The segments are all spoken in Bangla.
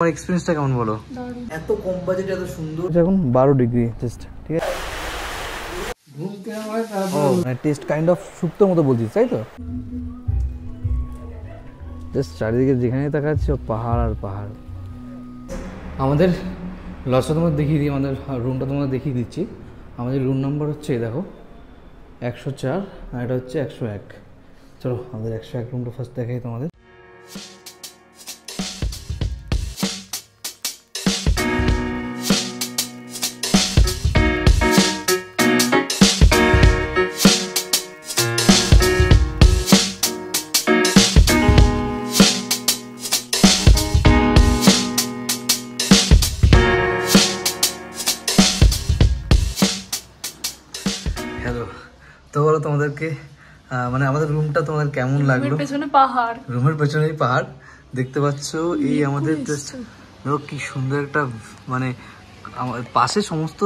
তোমার এক্সপেরিয়েন্সটা কেমন বলো? এত কম বাজেটে এত সুন্দর। এখন 12 ডিগ্রি জাস্ট, ঠিক আছে। টেস্ট কাইন্ড অফ শুক্তোর মতো বলছিস, তাই তো? জাস্ট চারিদিকে যেখানে তাকাচ্ছি সব পাহাড় আর পাহাড়। আমাদের লজটা তোমাদের দেখিয়ে দিই, আমাদের রুমটা তোমাদের দেখিয়ে দিচ্ছি। আমাদের রুম নাম্বার হচ্ছে দেখো 104 আর এটা হচ্ছে 101। চলো আমাদের 101 রুমটা ফার্স্ট দেখাই তোমাদের। হ্যালো, তো বলো তোমাদেরকে মানে আমাদের রুমটা তোমাদের কেমন লাগলো? রুমের পেছনেই পাহাড় দেখতে পাচ্ছ। এই আমাদের দেখো কি সুন্দর একটা, মানে পাশে সমস্ত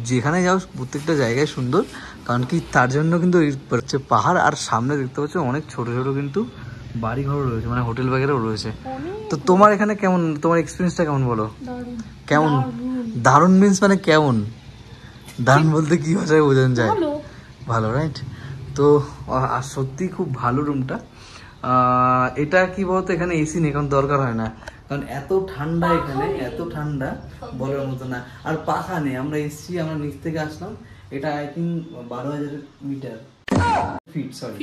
যেখানে যাও প্রত্যেকটা জায়গায় সুন্দর, কারণ কি তার জন্য কিন্তু হচ্ছে পাহাড়। আর সামনে দেখতে পাচ্ছ অনেক ছোট ছোট কিন্তু বাড়ি ঘর রয়েছে, মানে হোটেল বাগেরাও রয়েছে। তো তোমার এখানে কেমন, তোমার এক্সপিরিয়েন্সটা কেমন বলো? কেমন? দারুণ মিন্স মানে কেমন? দারুণ বলতে কি ভাষায় বোঝানো যায়? ভালো, রাইট? তো আর সত্যি খুব ভালো রুমটা। এটা কি বলতো, এখানে এসি নেই, কারণ দরকার হয় না, কারণ এত ঠান্ডা এখানে, এত ঠান্ডা বলার মতো না। আর পাখা নেই, আমরা এসছি, আমরা নিচ থেকে আসলাম। এটা I think 12,000 metre feet, sorry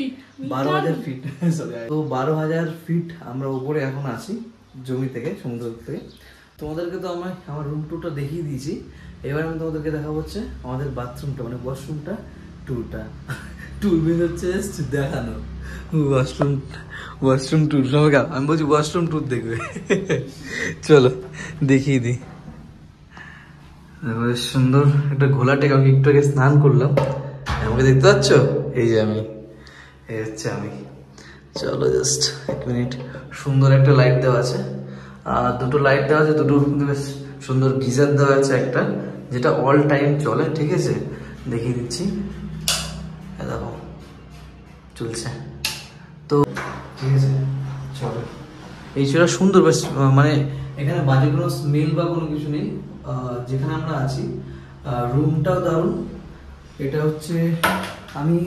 12,000 feet, sorry. তো 12,000 ফিট আমরা উপরে এখন আছি জমি থেকে, সমুদ্র থেকে। তোমাদেরকে তো আমার রুম টুরটা দেখিয়ে দিয়েছি। এবার আমি তোমাদেরকে দেখাবো হচ্ছে আমাদের বাথরুমটা, মানে ওয়াশরুমটা টুরটা। টুর মিন হচ্ছে দেখানো, ওয়াশরুম টুর। আমি বলছি ওয়াশরুম টুর দেখবে। চলো দেখিয়ে দিই। সুন্দর একটা ঘোলা টেকা, আমি একটু আগে স্নান করলাম, আমাকে দেখতে পাচ্ছ? এই যে আমি, এই হচ্ছে আমি। চলো জাস্ট এক মিনিট। সুন্দর একটা লাইট দেওয়া আছে, আর দুটো লাইট দেওয়া আছে, দুটো কিন্তু বেশ সুন্দর গিজার দেওয়া আছে একটা, যেটা অল টাইম চলে, ঠিক আছে? দেখিয়ে দিচ্ছি, দেখো চলছে তো, ঠিক আছে। চলো, এই ছিল সুন্দর, বেশ মানে এখানে বাজে কোনো স্মেল বা কোনো কিছু নেই যেখানে আমরা আছি। রুমটাও দারুণ। এটা হচ্ছে, আমি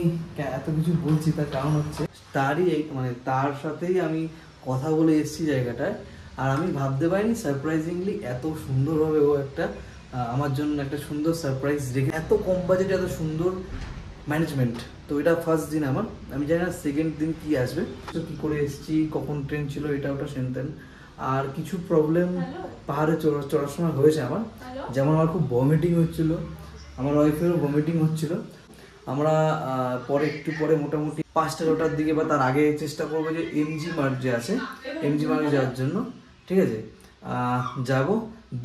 এত কিছু বলছি তার কারণ হচ্ছে তারই, মানে তার সাথেই আমি কথা বলে এসেছি জায়গাটায়। আর আমি ভাবতে পারিনি সারপ্রাইজিংলি এত সুন্দরভাবে ও একটা আমার জন্য একটা সুন্দর সারপ্রাইজ রেখে, এত কম বাজেটে এত সুন্দর ম্যানেজমেন্ট। তো এটা ফার্স্ট দিন আমার, আমি জানি না সেকেন্ড দিন কি আসবে, তো কী করে এসেছি, কখন ট্রেন ছিল, এটা ওটা সেনতেন। আর কিছু প্রবলেম পাহাড়ে চড়ার সময় হয়েছে আমার, যেমন আমার খুব ভমিটিং হচ্ছিলো, আমার ওয়াইফেরও ভমিটিং হচ্ছিলো। আমরা পরে একটু পরে মোটামুটি 5টা-6টার দিকে বা তার আগে চেষ্টা করবো যে এমজি মার্গ যে আছে, এমজি মার্গে যাওয়ার জন্য, ঠিক আছে? যাবো,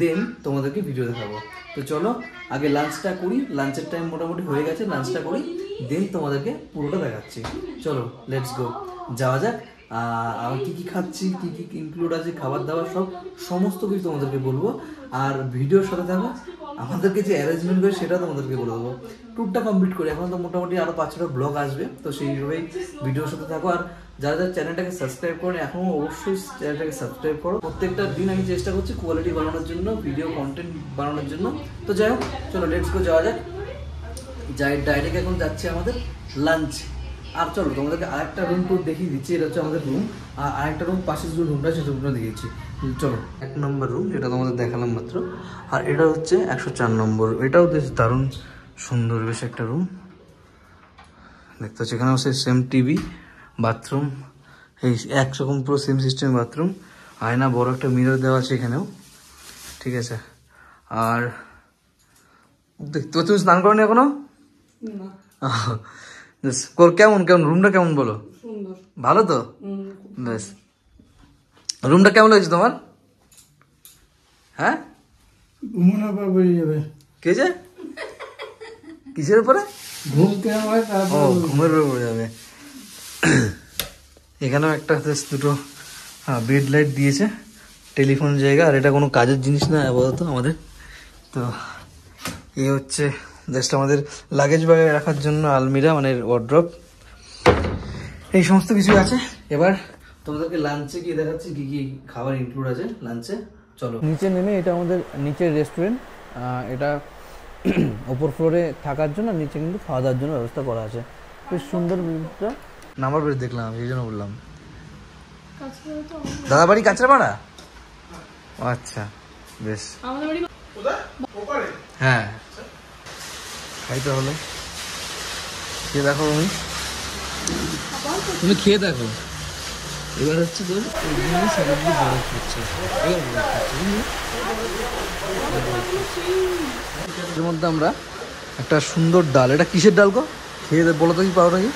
দেন তোমাদেরকে ভিডিও দেখাবো। তো চলো আগে লাঞ্চটা করি, লাঞ্চের টাইম মোটামুটি হয়ে গেছে, লাঞ্চটা করি, দেন তোমাদেরকে পুরোটা দেখাচ্ছি। চলো লেটস গো, যাওয়া যাক। আমি কী কী খাচ্ছি, কী কী ইনক্লুড আছে, খাবার দাবার সমস্ত কিছু তোমাদেরকে বলবো। আর ভিডিওর সাথে থাকো, আমাদেরকে যে অ্যারেঞ্জমেন্ট করে সেটা তোমাদেরকে বলে দেবো। ট্যুরটা কমপ্লিট করি, এখন তো মোটামুটি আরও 5-6টা ব্লগ আসবে, তো সেইভাবেই ভিডিওর সাথে থাকো। আর যারা যারা চ্যানেলটাকে সাবস্ক্রাইব করেন এখনও, অবশ্যই চ্যানেলটাকে সাবস্ক্রাইব করো। প্রত্যেকটা দিন আমি চেষ্টা করছি কোয়ালিটি বানানোর জন্য, ভিডিও কন্টেন্ট বানানোর জন্য। তো যাই হোক, চলো লেটস গো, যাওয়া যাক। ডাইরেক্ট এখন যাচ্ছে আমাদের লাঞ্চ। আর চলো তোমাদেরকে আরেকটা রুম টুর দেখিয়ে দিচ্ছি। এটা হচ্ছে আমাদের রুম, আর আরেকটা রুম পাশের যে রুমটা, সেই রুমটা দেখিয়েছি। চলো, 1 নম্বর রুম, যেটা তোমাদের দেখালাম মাত্র। আর এটা হচ্ছে 104 নম্বর। এটাও বেশ দারুণ সুন্দর বেশ একটা রুম দেখতে পাচ্ছি। এখানেও সেই সেম টিভি, বাথরুম, এই একরকম পুরো সেম সিস্টেম বাথরুম, আয়না, বড় একটা মিরর দেওয়া আছে এখানেও, ঠিক আছে? আর দেখতে পাচ্ছ, স্নান করো নি এখনো? কেমন রুমটা কেমন বলো? ভালো তো? বেশ। রুমটা কেমন লাগছে তোমার? হ্যাঁ, কে যে কিসের উপরে? ঘুমের উপরে পড়ে যাবে। এখানেও একটা দুটো বেড লাইট দিয়েছে, টেলিফোন জায়গা। আর এটা কোনো কাজের জিনিস না আপাতত আমাদের। তো এই হচ্ছে জাস্ট আমাদের লাগেজ ব্যাগে রাখার জন্য আলমিরা, মানে ওয়ার্ড্রপ, এই সমস্ত কিছু আছে। এবার তোমাদেরকে লাঞ্চে গিয়ে দেখাচ্ছি কি কি খাবার ইনক্লুড আছে লাঞ্চে। চলো নিচে নেমে, এটা আমাদের নিচের রেস্টুরেন্ট। এটা ওপর ফ্লোরে থাকার জন্য, নিচে কিন্তু খাওয়া দাওয়ার জন্য ব্যবস্থা করা আছে। বেশ সুন্দর ভিউটা। নাম্বার প্লেট দেখলাম, সেই জন্য বললাম। দাদা বাড়ি কাঁচরাপাড়া? আচ্ছা বেশ। হ্যাঁ খাইতে হলে খেয়ে দেখো, তুমি খেয়ে দেখো। এবার হচ্ছে তোর বরফ হচ্ছে, এর মধ্যে আমরা একটা সুন্দর ডাল, এটা কিসের ডাল গো? খেয়ে বলো তো, কি পাওয়া কি?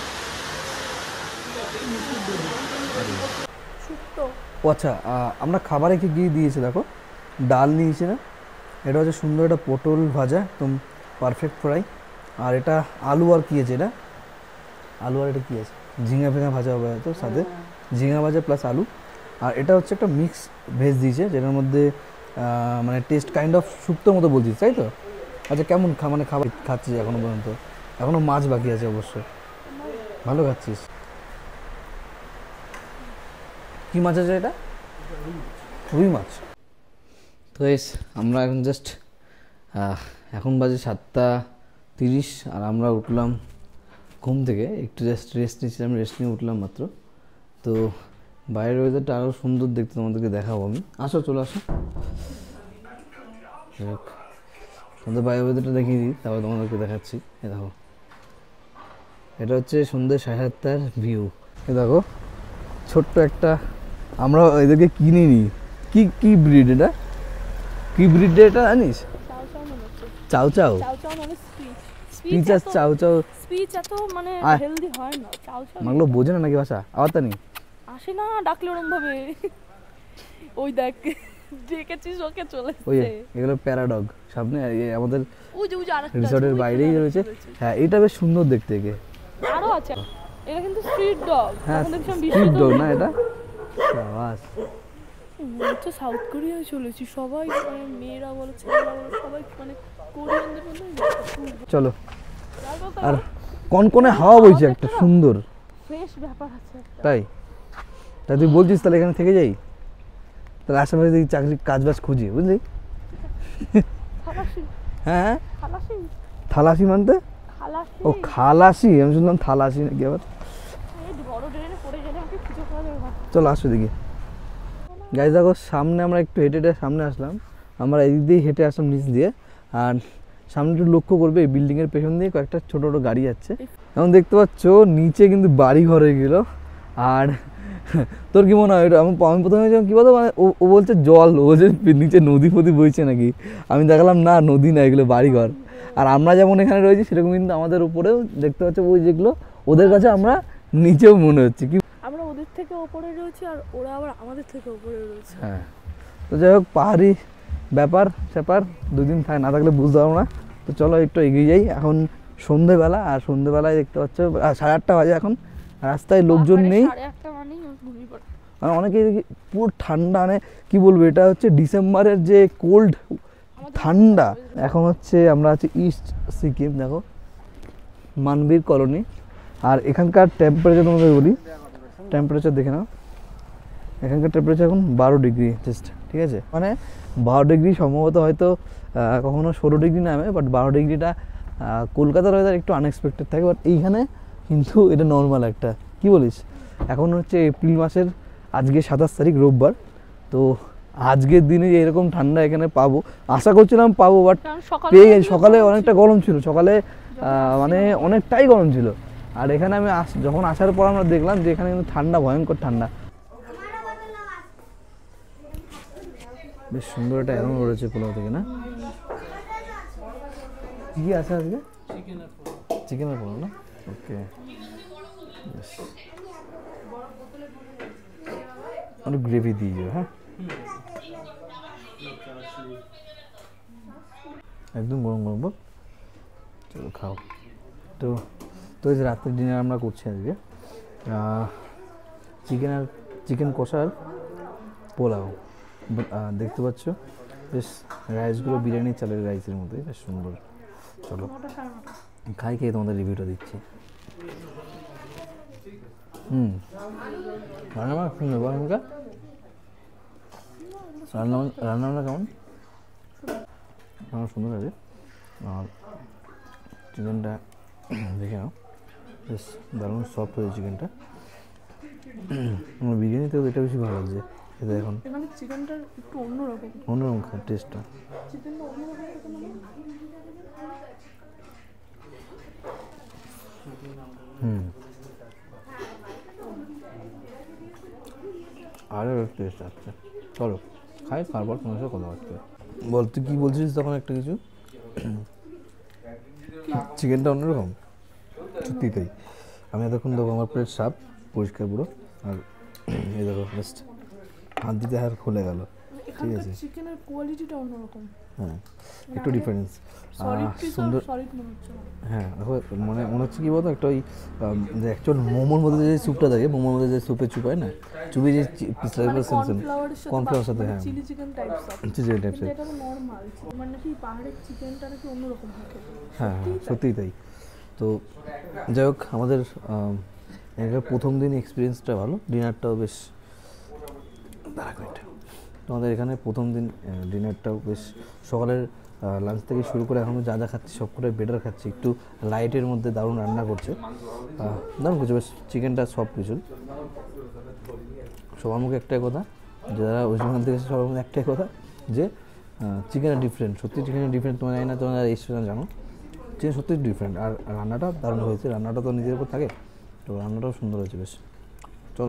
ও আচ্ছা, আমরা খাবারে কি গিয়ে দিয়েছে দেখো, ডাল নিয়েছি না, এটা হচ্ছে সুন্দর একটা পটল ভাজা, একদম পারফেক্ট ফ্রাই। আর এটা আলু আর কি আছে, এটা আলু আর এটা কী আছে, ঝিঙা ফিঙা ভাজা হবে হয়তো সাথে, ঝিঙা ভাজা প্লাস আলু। আর এটা হচ্ছে একটা মিক্স ভেজ দিয়েছে, যেটার মধ্যে মানে টেস্ট কাইন্ড অফ শুক্তোর মতো বলছিস তাই তো? আচ্ছা কেমন মানে খাবার খাচ্ছিস এখনও পর্যন্ত? এখনও মাছ বাকি আছে অবশ্যই। ভালো খাচ্ছিস। কী মাছ আছে এটা? রুই মাছ। তো আমরা এখন জাস্ট এখন বাজে 7:30, আর আমরা উঠলাম ঘুম থেকে, একটু জাস্ট রেস্ট নিচ্ছিলাম, রেস্ট নিয়ে উঠলাম মাত্র। তো বাইরের ওয়েদারটা আরও সুন্দর দেখতে, তোমাদেরকে দেখাবো আমি। আসো, চলে আসো, তোমাদের বাইরের ওয়েদারটা দেখিয়ে দিই, তারপর তোমাদেরকে দেখাচ্ছি। এ দেখো, এটা হচ্ছে সন্ধ্যে 7:30টার ভিউ। এ দেখো ছোট্ট একটা, আমরা এদেরকে কিনে নিই। কি কি ব্রিড এটা? কি ব্রিড এটা জানিস? চাও চাও, স্পিচ আর চাও চাও, স্পিচ এত মানে হেলদি হয় না। চাও চাও মাগলো বোঝে না নাকি ভাষা? আবার তা নেই আসে না, ডাকলে ওরকম ভাবে। ওই দেখ ডেকেছিস ওকে, চলে ওই এগুলো প্যারাডগ সামনে আমাদের ওই যে আরেকটা রিসর্টের বাইরেই রয়েছে। হ্যাঁ এটা বেশ সুন্দর দেখতে। একে আরো আছে, এটা কিন্তু স্ট্রিট ডগ। হ্যাঁ স্ট্রিট ডগ না এটা? বাস হচ্ছে সাউথ কোরিয়ায় চলেছি, সবাই মানে মেয়েরা বলো ছেলেরা বলো সবাই মানে কোরিয়ানদের মধ্যে। চলো, আর কনকনে হাওয়া বইছে একটা সুন্দর ফ্রেশ ব্যাপার আছে তাই। তাই তুই বলছিস তাহলে এখানে থেকে যাই, তাহলে আশেপাশে দেখি চাকরি কাজ বাজ খুঁজি, বুঝলি? হ্যাঁ থালাসি মানতে? ও খালাসি, আমি শুনলাম থালাসি নাকি আবার। চলো আসো দেখি। গাইজ দেখো সামনে আমরা একটু হেঁটে হেঁটে সামনে আসলাম, আমরা এদিক দিয়েই হেঁটে আসলাম নিচ দিয়ে। আর সামনে একটু লক্ষ্য করবে, এই বিল্ডিংয়ের পেছন দিয়ে কয়েকটা ছোটো ছোটো গাড়ি যাচ্ছে। এখন দেখতে পাচ্ছ নিচে কিন্তু বাড়ি ঘর হয়ে গেলো। আর তোর কি মনে হয়? আমি প্রথমে কী বলতো, মানে ও বলছে জল, ও বলছে নিচে নদী ফদি বইছে নাকি। আমি দেখালাম না, নদী না, এগুলো বাড়িঘর। আর আমরা যেমন এখানে রয়েছি সেরকম কিন্তু আমাদের উপরেও দেখতে পাচ্ছ ওই যেগুলো, ওদের কাছে আমরা নিচেও মনে হচ্ছে কি আমরা ওদের থেকে উপরে রয়েছি, আর ওরা আবার আমাদের থেকে উপরে রয়েছে। হ্যাঁ তো যাই হোক, পাহাড়ি ব্যাপার স্যাপার দুদিন না থাকলে বুঝতে পারবো না। তো চলো একটু এগিয়ে যাই। এখন সন্ধেবেলা, আর সন্ধেবেলায় দেখতে পাচ্ছ 8:30 বাজে এখন, রাস্তায় লোকজন নেই। মানে অনেকেই দেখি পুরো ঠান্ডা, মানে কী বলবো, এটা হচ্ছে ডিসেম্বরের যে কোল্ড ঠান্ডা। এখন হচ্ছে আমরা আছি ইস্ট সিকিম, দেখো মানবীর কলোনি। আর এখানকার টেম্পারেচার তোমাদের বলি, টেম্পারেচার দেখে নাও। এখানকার টেম্পারেচার এখন 12 ডিগ্রি জাস্ট, ঠিক আছে? মানে 12 ডিগ্রি সম্ভবত হয়তো কখনো 16 ডিগ্রি নামে, বাট 12 ডিগ্রিটা কলকাতার ওয়েদার একটু আনএক্সপেক্টেড থাকে, বাট এইখানে কিন্তু এটা নর্মাল একটা। কি বলিস? এখন হচ্ছে এপ্রিল মাসের আজকে 27 তারিখ রোববার। তো আজকের দিনে যে এরকম ঠান্ডা এখানে পাবো আশা করছিলাম পাবো, বাট পেয়ে গেছি। সকালে অনেকটা গরম ছিল, সকালে মানে অনেকটাই গরম ছিল। আর এখানে আমি যখন আসার পর আমরা দেখলাম যে এখানে কিন্তু ঠান্ডা, ভয়ঙ্কর ঠান্ডা। বেশ সুন্দর একটা অ্যারোমা রয়েছে পোলাও থেকে, না? কি আছে আজকে? চিকেন আর পোলাও, না? ওকে, অনেক গ্রেভি দিয়ে যাবে। হ্যাঁ একদম গরম গরম বল। চলো খাও। তো তো এই যে রাত্রের ডিনার আমরা করছি আজকে চিকেন কষা আর পোলাও। দেখতে পাচ্ছ বেশ রাইসগুলো বিরিয়ানি চালের রাইসের মধ্যে, বেশ সুন্দর। চলো খাই, খেয়ে তোমাদের রিভিউটা দিচ্ছি। রান্না রান্নাবান্না কেমন? আমার সুন্দর আছে। আর চিকেনটা দেখে নাও, বেশ দারুণ সফট হয়েছে চিকেনটা। আমার বিরিয়ানিতেও এটা বেশি ভালো লাগছে এটা। এখন এখানে চিকেনটা একটু অন্যরকম, অন্যরকম টেস্টটা। চিকেনটা অন্যরকম মানে আরও টেস্ট আসছে। চলো খাই, তারপর তোমার সাথে কথা হচ্ছে। বল তুই কী বলছিস তখন একটা কিছু? চিকেনটা অন্যরকম, সত্যি তাই। আমি এতক্ষণ দেখো আমার প্লেট সাফ পরিষ্কার পুরো, আর এই দেখো জাস্ট হাত দিতে আর খুলে গেল। ঠিক আছে, চিকেনের কোয়ালিটিটা অন্যরকম। হ্যাঁ একটু ডিফারেন্স সুন্দর। হ্যাঁ দেখো মনে হচ্ছে কী বলতো, একটা ওই যে অ্যাকচুয়াল মোমোর মধ্যে যে স্যুপটা থাকে, মোমোর মধ্যে যে স্যুপে চুপায় না, চুপি যে কর্নফ্লাওয়ার সাথে, হ্যাঁ চিলি চিকেন টাইপস, চিকেন টাইপসের। এটা তো নরমাল, মানে নাকি পাহাড়ের চিকেনটা নাকি অন্যরকম থাকে। হ্যাঁ সত্যিই তাই। তো যাই হোক, আমাদের এখানে প্রথম দিন এক্সপিরিয়েন্সটা ভালো, ডিনারটাও বেশ তোমাদের এখানে প্রথম দিন ডিনারটাও বেশ, সকালের লাঞ্চ থেকে শুরু করে এখন যা যা খাচ্ছি সব করে বেটার খাচ্ছি, একটু লাইটের মধ্যে দারুণ রান্না করছে, দারুণ করছে বেশ, চিকেনটা সব কিছু। সবার মুখে একটাই কথা, যারা ওয়েস্টবেঙ্গল থেকে এসে সবার মুখে একটাই কথা যে চিকেনের ডিফারেন্ট, সত্যি চিকেনের ডিফারেন্ট। তোমরা জানি না, তোমরা এই জানো চিকেন সত্যি ডিফারেন্ট। আর রান্নাটা দারুণ হয়েছে, রান্নাটা তো নিজের উপর থাকে, তো রান্নাটাও সুন্দর হয়েছে বেশ।